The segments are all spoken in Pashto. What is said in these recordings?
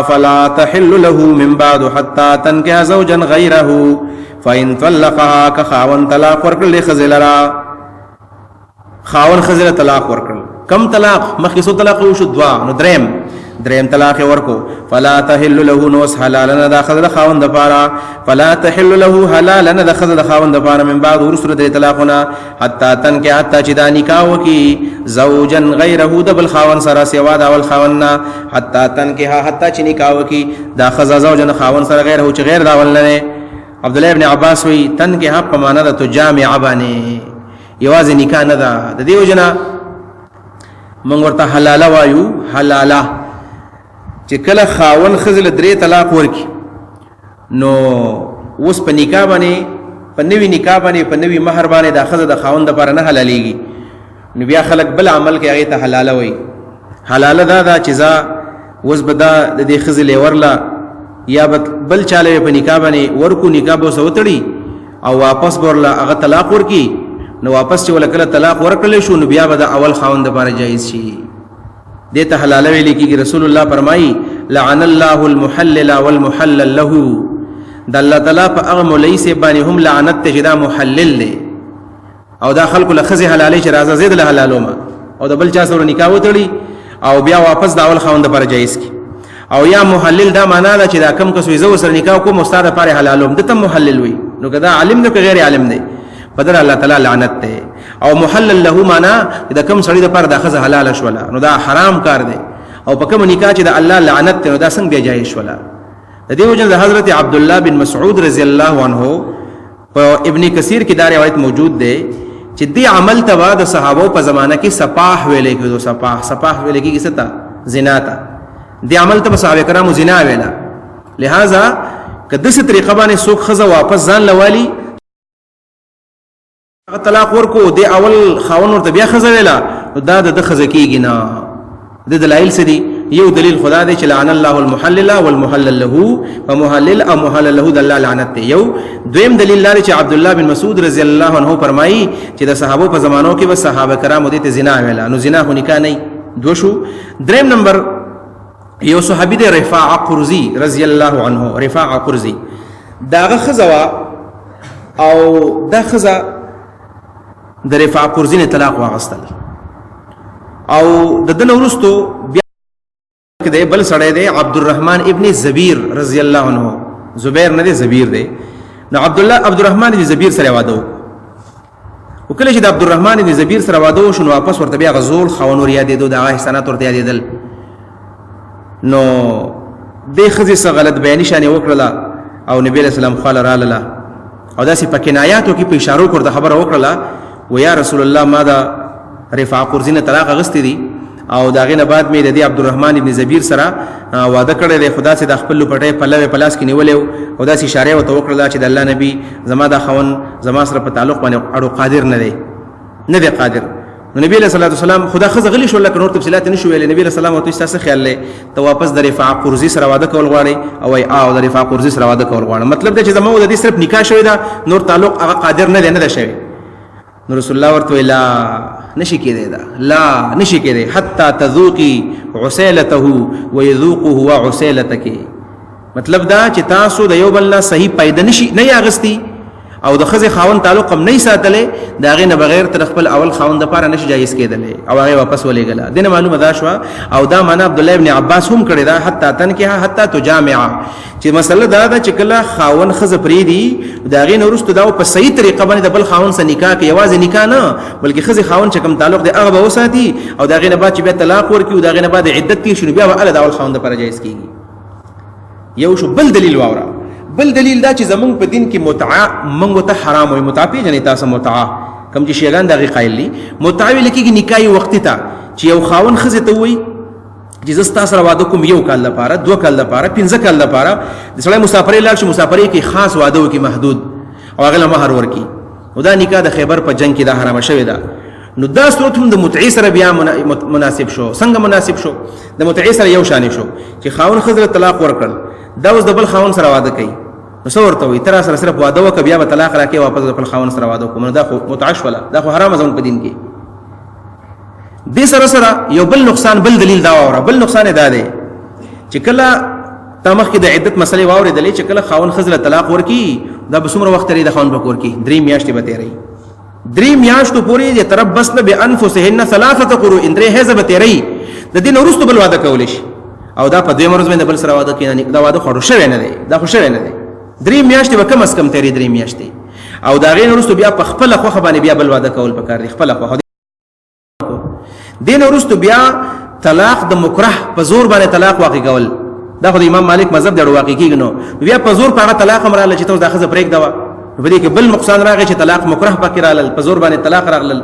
فلا تحل له من بعد حتى تنكح زوجا غيره فإن طلقها كخاون طلاق ورکړل خزلرا خاون خزل طلاق ورکړل کم طلاق مخکې سو طلاق وشو دوا نو دریم طلاق ورکو فلا تحل له نوس حلالنا دا خزل خاون د پاره فلا تحل له حلالنا دا خزل خاون د پاره من بعد ورسره د طلاقنا حتا تنکه حتا چې دا نکاح وکي زوجن غیره دبل خاون سره سوا دا ول خاوننا حتا تنکه حتا چې نکاح وکي دا خزل زوجن خاون سره غیره چې غیر دا ول نه عبد الله ابن عباس وی تنکه په معنا د تو جامع باندې یوازې نکاح نه دا د دیو جنا مونږ ورته حلاله وایو حلاله چې کله خاون خزل درې طلاق ورکی نو اوس په نکاح باندې په نوی نکاح باندې په نوی مہر باندې د خزل د خاون د پر نه حلاليږي نو بیا خلک بل عمل کې هغه ته حلاله وایي حلاله دا چې ځا اوس بدا د دې خزل ورلا یا بل چاله په نکاح باندې ورکو نکاح به سوتړي او واپس ورلا هغه طلاق ورکی نو واپس چې ولکله طلاق ورکړل شو نو بیا به د اول خاون د پر جایز شي دیتا حلاله ویلي کیږي رسول الله فرمایي لعن الله المحلل والمحلل له د الله تعالی په هغه مولوی سي باندې هم لعنت ته جدا محلل له او دا خلق له خزي حلالي چې راځه زید له حلالوما او د بل چا سره نکاح وتړي او بیا واپس د اول خاون د پر جایز کی او یا محلل دا معنا ده چې دا کم کس وي زو سره نکاح کوم استاد پر حلالوم دته محلل وي نو کدا عالم نه غیر عالم دی بدر الله تعالی لعنت ته او محلل له معنا د کم سړی د پر د خزه حلال شولا نو دا حرام کار دی او په کوم نکاح چې د الله لعنت ته نو دا څنګه جایز شولا د دې وجه د حضرت عبد الله بن مسعود رضی الله عنه په ابن کثیر کې دا روایت موجود دی چې دې عمل ته بعد صحابه په زمانہ کې سپاح ویلې کېدو سپاح ویلې کې څه زنا تا دې عمل ته صحابه کرامو زنا ویلا لہذا کده څه طریقه باندې سوق خزه واپس ځان لوالي طلاق ورکو دی اول خاون ورته بیا خزه ویلا دا د خزه کیږي نه د دلایل سدي یو دلیل خدا دی چې لعن الله المحلل والمحلل له ومحلل او محلل له د الله لعنت دی یو دویم دلیل لري چې عبد الله بن مسعود رضی الله عنه فرمایي چې د صحابه په زمانو کې و صحابه کرامو دې ته زنا ویلا نو زنا هو نکاح نه دو شو دریم نمبر یو صحابي دی رفاعه قرزي رضی الله عنه رفاعه قرزي داغه خزوا او دا خزه د رفاع قرزین طلاق واغستل او د دنه ورستو بیا کده بل سړی دی عبد الرحمن ابن زبیر رضی الله عنه زبیر نه دی زبیر دی نو عبد الرحمن ابن زبیر سره واده وکله چې د عبد الرحمن ابن زبیر سره واده شو واپس ورته بیا غزول خونور یادېدو د احسانات ورته یادېدل نو د خزي څه غلط بیان شانه وکړه او نبی له سلام خاله را لاله او داسې په کنایاتو کې په اشارو کړه خبره وکړه و یا رسول الله ما دا رفاع قرزین طلاق غستی دی او دا غینه بعد مې د عبد الرحمن ابن زبیر سره وعده کړی دی خدا سے د خپل پټې پلوې پلاس کې نیولې او دا سي اشاره وته وکړه چې د الله نبی زما دا خون زما سره په تعلق باندې اړو قادر نه دی قادر نبی صلی الله علیه وسلم خدا خزه غلی شو لکه نور تفصيلات نشو ویل نبی صلی الله علیه وسلم تاسو خیال لې ته واپس د رفاع قرزی سره واده کول غواړي او د رفاع قرزی سره واده کول غواړي مطلب دا چې زما د دې صرف نکاح شوی دا نور تعلق هغه قادر نه دی شوی نو رسول الله ورته لا نشي کېده دا لا نشي کېده حتا تذوقي عسيلته ويذوقه وعسيلتك مطلب دا چې تاسو د یو بل صحیح پیدا نشي نه یاغستی او د خزه خاون تعلق هم نه ساتلې دا غي نه بغیر تر خپل اول خاون د پاره نشي جایز کېدلې او هغه واپس ولېګلا دنه معلومه دا شو او دا معنا عبد الله ابن عباس هم کړی دا حتا تنکه حتا تجامع چې مسله دا چې کله خاون خزه پریدي دا غي نه ورستو دا په صحیح طریقه باندې د بل خاون سره نکاح کې یوازې نکاح نه بلکې خزه خاون چې کوم تعلق دی هغه به وساتي او دا غي نه بعد چې به طلاق ورکي او دا غي نه بعد عدت کې شنو بیا ول د اول خاون د پاره جایز کیږي یو شو بل دلیل واورا بل دلیل دا چې زمونږ په دین کې متعه مونږ ته حرام وي متعه پیژنې تاسو متعه کوم چې شیغان دغه قایل دي متعه لکه نکاح وخت ته چې یو خاون خزه ته وي چې زستا سره واده کوم یو کال لپاره دوه کال لپاره 15 کال لپاره د سړی مسافرې لاړ شي مسافرې کې خاص واده وکي محدود او هغه مہر ورکي او دا نکاح د خیبر په جنگ کې دا حرام شوی دا نو دا صورت هم د متعه سره بیا مناسب شو څنګه مناسب شو د متعه سره یو شان شو چې خاون خزه طلاق ورکړ دا اوس د بل خاون سره واده کوي نو څو ورته وي تر سره صرف واده وک بیا به طلاق راکې واپس د خپل خاون سره واده کوم دا خو متعش ولا دا خو حرام ځون په دین کې دې سره یو بل نقصان بل دلیل دا وره بل نقصان دا دی چې کله تا مخکې د عدت مسلې واورېدلې چې کله خاوند ښځه طلاق ورکي دا به څومره وخت لري د خاوند په کور کې 3 میاشتې به تېروي 3 میاشتو پورې یتربصن بانفسهن 3 قروء 3 حیضه به تېروي د دې نه وروسته بل واده کولی شي او دا په دویمه ورځ باندې بل سره واده کوي دا واده خو شوی نه دی دا خو شوی نه دی 3 میاشتې به کم از کم تېري 3 میاشتې او دا غین وروسته بیا په خپل خوخه باندې بیا بل واده کول پکار دی خپل خوخه دین وروسته بیا طلاق د مکره په زور باندې طلاق واقع کول دا خو د امام مالک مذهب دی واقع کیږي نو بیا په زور په طلاق امراله چې تاسو دا خزه پرېږ دا په دې کې بل نقصان راغی چې طلاق مکره پکې رالل په زور باندې طلاق راغلل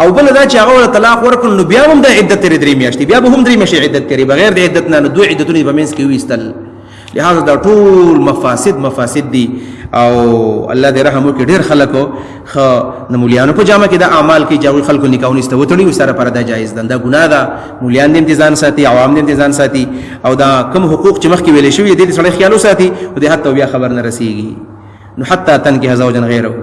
او بل دا چې هغه طلاق ورکړل نو بیا هم د عدت تر 3 میاشتې بیا به هم 3 میاشتې عدت کوي بغیر د عدت نه دوه عدتونه به منځ کې وېستل لہذا دا ټول مفاسد دي او الله دې رحم وکړي ډېر خلکو خ نمولیانو په جامه کې د اعمال کې جاوي خلکو نکاحونه استوتړي سره پر دا جایز ده ګناه ده مولیان دې امتحان ساتي عوام دې امتحان ساتي او دا کم حقوق چې مخکې ویلې شوی دې سره خیالو ساتي او دې حتی بیا خبر نه رسیږي نو حتی تنکه زوجا غیره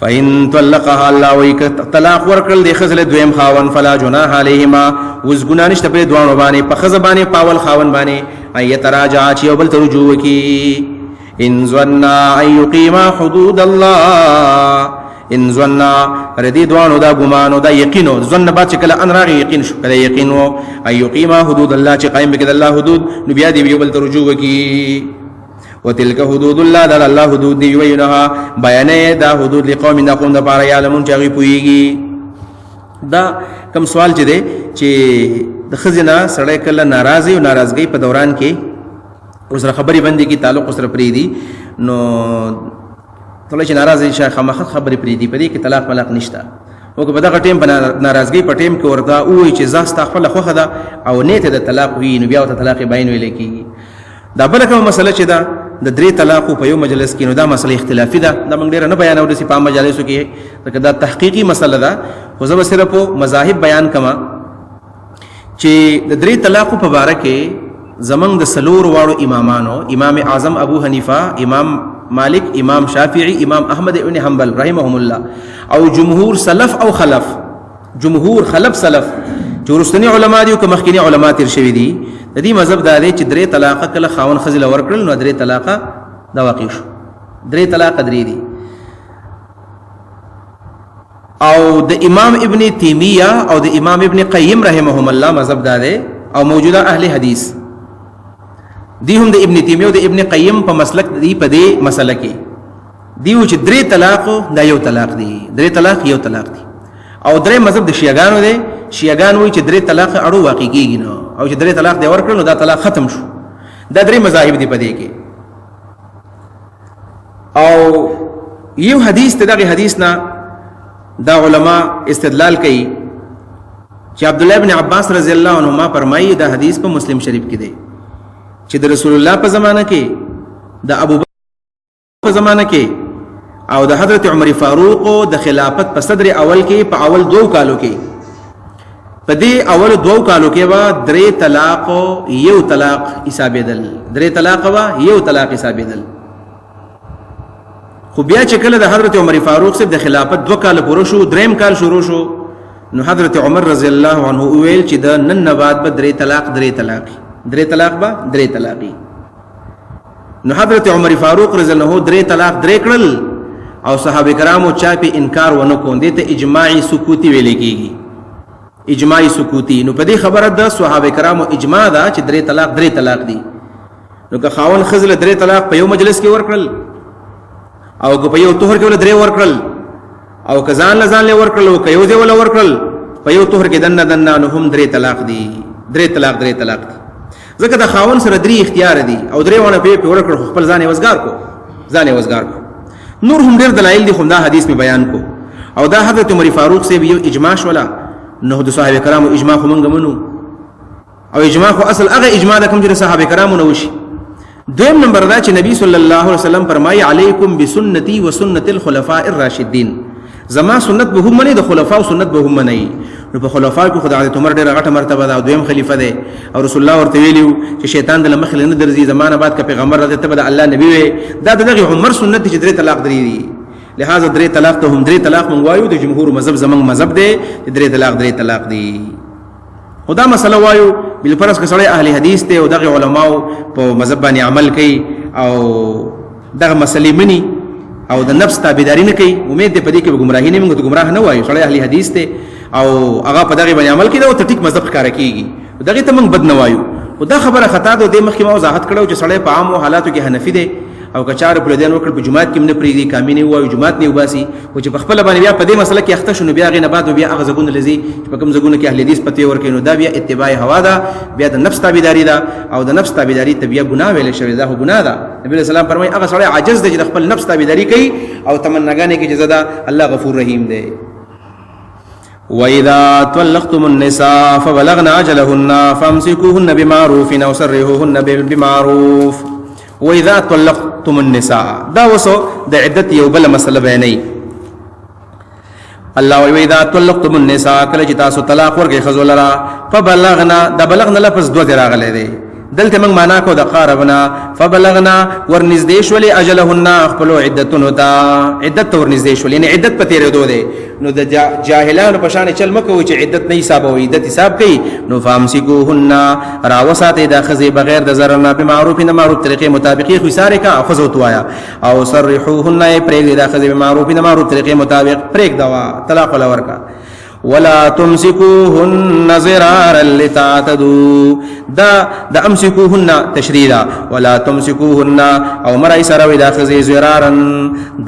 فإن طلقها الله ويك طلاق ورکل د خزل دویم خاون فلا جناح عليهما وز ګنا نشته په دوانو باندې په خزه باندې پاول خاون باندې اي تراجع چې بل ترجو وکي ان ظننا ان يقيما حدود الله ان ظننا ردي دوانو دا ګمانو دا یقینو ظن با چې کله ان راغی یقین شو کله یقینو ان يقيما حدود الله چې قائم بکد الله حدود نو بیا دی بل ترجو وکي وتلك حدود الله دا الله حدود دی وینها بیان دا حدود لقوم نقوم دا پاره یعلمون چې غي پويږي دا کم سوال چې دی چې د خزینه سړی کله ناراضي او ناراضګي په دوران کې اوس خبري باندې کې تعلق سره پری دي نو ټول چې ناراضي شیخ مخ خبري پری دي په دې کې طلاق ملاق نشته او په دغه ټیم په ناراضګي په ټیم کې ورته وایي چې زاستا خپل خوخه ده او نیت د طلاق وي نو بیا ته طلاق بیان ویل کېږي دا بل کوم مسله چې ده د 3 طلاق په یو مجلس کې نو دا مسله اختلافي ده دا موږ ډیر نه بیانو د په مجالسو کې دا تحقیقي مسله ده خو زه صرف مذاهب بیان کما چې د 3 طلاق په باره کې زمنګ د سلور واړو امامانو امام اعظم ابو حنیفه امام مالک امام شافعی امام احمد ابن حنبل رحمهم الله او جمهور سلف او خلف جمهور خلف سلف جورستنی علما دي او مخکینی علما تیر شوی دي د دې مذهب دا دی چې 3 طلاق کله خاون خزل ورکړل نو 3 طلاق دا واقع شو 3 طلاق 3 دي او د امام ابن تیمیه او د امام ابن قیم رحمهم الله مذهب دا دی او موجوده اهل حدیث دی هم د ابن تیمیه او د ابن قیم په مسلک دی په دې مسله کې دیو چې 3 طلاق دا یو طلاق دی 3 طلاق یو طلاق دی او 3 مذهب د شیعاګانو دی شیعاګان وایي چې 3 طلاق اړو واقع کیږي نو او چې 3 طلاق دی ورکړل نو دا طلاق ختم شو دا 3 مذاهب دی په دې کې او یو حدیث ته دغه حدیث نه دا علما استدلال کوي چې عبد الله ابن عباس رضی الله عنهما فرمایي دا حدیث په مسلم شریف کې دی چې د رسول الله په زمانه کې د ابو بکر په زمانه کې او د حضرت عمر فاروق د خلافت په صدر اول کې په اول 2 کالو کې په دې اول 2 کالو کې وا 3 طلاق یو طلاق حسابېدل 3 طلاق وا یو طلاق حسابېدل خو بیا چې کله د حضرت عمر فاروق صاحب د خلافت 2 کال پوره شو 3 کال شروع شو نو حضرت عمر رضی الله عنه ویل چې د نن بعد به 3 طلاق 3 طلاق با 3 طلاقي نو حضرت عمر فاروق رضی الله عنه 3 طلاق 3 کړل او صحابه کرامو چا په انکار ونه کو دي ته اجماعي سکوتی ویل کېږي اجماعي سکوتی نو په دې خبره د صحابه کرامو اجماع ده چې 3 طلاق دي نو که خاون خزل 3 طلاق په یو مجلس کې ورکړل او که په یو طهر کې ول 3 ورکړل او که ځان له ورکړل او که یو ځای ول ورکړل په یو طهر کې دنه نو هم 3 طلاق دي 3 طلاق دي ځکه د خاون سره 3 اختیار دي او 3 ونه په ورکړ خپل ځان وزګار کو نور هم ډیر دلایل دي خو دا حدیث می بیان کو او دا حضرت عمر فاروق سے یو اجماع شولا نو د صحابه کرامو اجماع خو مونږ منو او اجماع خو اصل هغه اجماع د کوم چې صحابه کرامو نو شي دویم نمبر دا چې نبی صلی الله علیه وسلم فرمایي علیکم بسنتی و سنت الخلفاء الراشدین زما سنت به هم نه د خلفاء او سنت به هم نه نو په خلفاء کې خدای عمر ډیره غټه مرتبه ده او دویم خلیفہ ده او رسول الله ورته ویلو چې شیطان د مخ نه درځي زمانه بعد ک پیغمبر راځي ته د الله نبی وي دا دغه عمر سنت چې 3 طلاق درې دي لہذا 3 طلاق ته هم 3 طلاق مونږ وایو د جمهور مذهب زمنګ مذهب ده 3 طلاق دي خدا مسله وایو بل فرض کې سړی اهل حدیث ته او دغه علماو په مذهب باندې عمل کوي او دغه مسلې مني او د نفس تابعداري نه کوي، امید دې پدې کې گمراهی نه، موږ ته گمراه نه وایو، سړی اهل حدیث ته او هغه په دغه باندې عمل کوي او ته ټیک مذهب ښکارا کیږي، دغه ته موږ بد نه وایو. او دا خبره خطا ده، د مخکې ما وضاحت کړو چې سړی په عام حالاتو کې حنفي دی او کچاره په دین وکړ په جمعات کې نه پریدي کامینه وایو جمعات نه وباسي، او چې په خپل باندې بیا په دې مسله کې اخته شونه بیا غي نه بعد بیا هغه زګون لذي چې په کوم زګون کې اهل حدیث پته ورکې نو دا بیا اتباع هوا ده، بیا د نفس تابعداري ده او د نفس تابعداري ته بیا ګناه ویل شوی ده، ګناه ده. نبی رسول الله فرمایي هغه سړی عاجز دی چې خپل نفس تابعداري کوي او تمناګانې کې جزاء الله غفور رحیم دی. وَإِذَا طَلَّقْتُمُ النِّسَاءَ فَبَلَغْنَ أَجَلَهُنَّ فَأَمْسِكُوهُنَّ بِمَعْرُوفٍ أَوْ سَرِّحُوهُنَّ بِمَعْرُوفٍ. وَإِذَا طَلَّقْتُمُ النِّسَاءَ دا وسو د عدت یو بل مسله بیانې. الله وَإِذَا طَلَّقْتُمُ النِّسَاءَ کله چې تاسو طلاق ورکړئ ښځو لره فبلغنا دا بلغنا لفظ دوه راغلی دی، دلته موږ معنا کو د قاربنا فبلغنا ورنږدې شولې اجلهن خپل عدتونو ته، عدت ورنږدې شولې یعنی عدت په تیرېدو دی. نو د جاهلانو په شان چل مکو چې عدت نه حسابوي، عدت حساب کوي. نو فامسکوهن راوساتې د ښځې بغیر د ضرر نه بمعروف نه معروف طریقې مطابق خو ساره کا ښځو توایا او صرحوهن پرېږدي د ښځې بمعروف نه معروف طریقې مطابق پرېږدوا طلاق ولا ورکا. ولا تمسكوهن ضرارا لتعتدوا دا امسكوهن تشریدا ولا تمسكوهن او مرای سره وی دا خزي ضرارا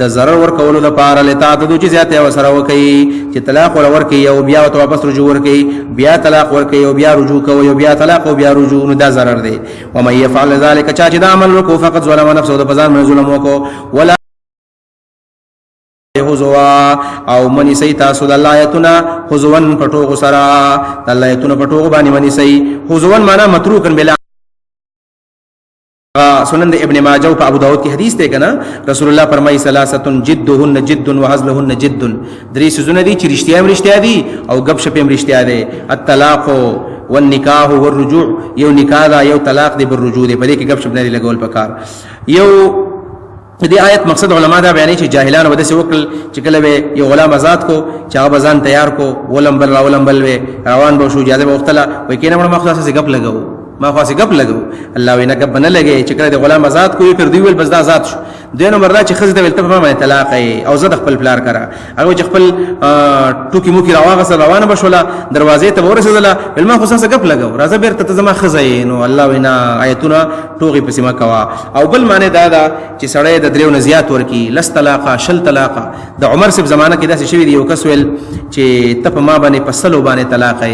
د ضرر ور کولو لپاره لتعتدوا چې زیاته وسره وکي چې طلاق ور ورکي او بیا واپس رجوع ورکي بیا طلاق ورکي او بیا رجوع کوي او بیا طلاق او بیا رجوع نو دا ضرر دی. ومن يفعل ذلك چا چې دا عمل وکړو فقط ظلم نفسه د بازار من ظلم وکړو. ولا حزوا او منی سي تاسو د الله آیتونه حزوان پټو سرا د الله آیتونه پټو باندې منی سي. حزوان معنا متروکن بلا سنن ابن ماجه او ابو داود کی حدیث ته کنا رسول الله فرمای ثلاثه جدهن جد وهزلهن جد، درې سيزونه دي چې رښتیا دي او غب شپم رښتیا دي. الطلاق والنکاح والرجوع، یو نکاح دا یو طلاق دی بالرجوع دی، په دې کې غب شپ نه دی لګول پکار. یو دې آیت مقصد علما دا بیانې چې جاهلانو بده سي وکړل چې کله به یو غلام آزاد کو چې هغه بزان تیار کو ولم بل روان به شو اجازه وختله وای کینه ما خلاص سي غب لګاو ما خاصه غب لګاو الله وینا غب نه لګي چې کله د غلام آزاد کوی پر دی ویل بس دا آزاد شو دینو مردا چې خزه ولته په ما طلاق او زد خپل پلار کرا هغه چې خپل ټوکی موکی راواغه روانه بشوله دروازې ته ورسېدله بل ما خاصه غب لګاو راځه بیرته ته زما خزه نو الله وینا آیتونه ټوغي په سیمه کوا. او بل معنی دا چې سړی د دریو نه زیات ورکی لس طلاقه شل طلاقه. د عمر صاحب زمانہ کې داسې شوی دی یو کس ویل چې ته په ما باندې پسلو باندې طلاق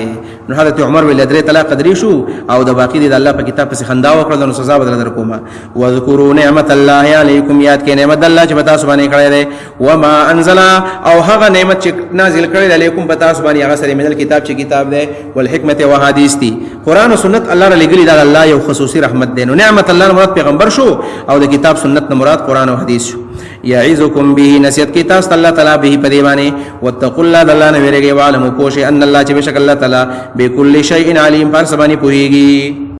نو حضرت عمر ویل درې طلاق درې شو او د باقی د الله په کتاب په خندا وکړه نو سزا بدل درکوما. وذکروا نعمت الله علیکم، یاد کې نعمت الله چې پتا سبحانه کړی دی. وما انزل او هغه نعمت چې نازل کړی دی علیکم پتا سبحانه هغه سره من کتاب چې کتاب دی والحکمت و حدیث دی قران او سنت الله را لګلی دا الله یو خصوصي رحمت دی. نو نعمت الله مراد پیغمبر شو او د کتاب سنت نه مراد قران او حدیث شو. یعظکم به نصیحت کی تاسو الله تعالی به په دی باندې واتقوا الله الله نه ویریږي وعلم پوښي ان الله چې بشک الله تعالی بكل شیء علیم پر سبانی پوهیږي.